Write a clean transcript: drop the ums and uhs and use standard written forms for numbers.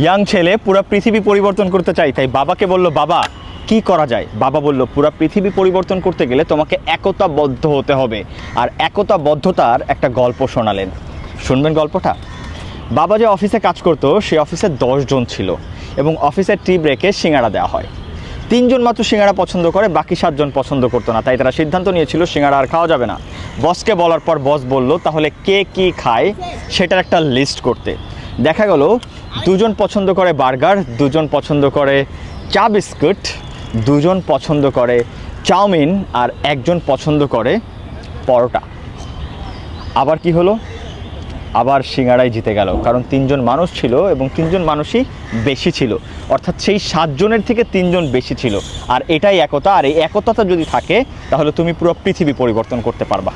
Young ছেলে পুরো পৃথিবী পরিবর্তন করতে চাই, তাই বাবাকে বলল, বাবা কি করা যায়? বাবা বলল, পুরো পৃথিবী পরিবর্তন করতে গেলে তোমাকে একতাবদ্ধ হতে হবে। আর একতাবদ্ধতার একটা গল্প শোনালেন, শুনবেন গল্পটা। বাবা যে অফিসে কাজ করতো সেই অফিসে 10 জন ছিল এবং অফিসের টি ব্রেকে সিঙ্গাড়া দেওয়া হয়। 3 জন মাত্র সিঙ্গাড়া পছন্দ করে, বাকি 7 জন পছন্দ করতো না। তাই তারা সিদ্ধান্ত নিয়েছিল সিঙ্গাড়া আর খাওয়া যাবে না। বসকে বলার পর বস বলল, তাহলে কে কি খায় সেটার একটা লিস্ট করতে। দেখা গেল 2 জন পছন্দ করে বার্গার, 2 জন পছন্দ করে চা বিস্কুট, 2 জন পছন্দ করে চাউমিন, আর 1 জন পছন্দ করে পরোটা। আবার কি হলো? আবার সিঙ্গাড়াই জিতে গেল, কারণ 3 জন মানুষ ছিল এবং 3 জন মানুষই বেশি ছিল, অর্থাৎ সেই 7 জনের থেকে 3 জন বেশি ছিল। আর এটাই একতা, আর এই একতাটা যদি থাকে তাহলে তুমি পুরো পৃথিবী পরিবর্তন করতে পারবা।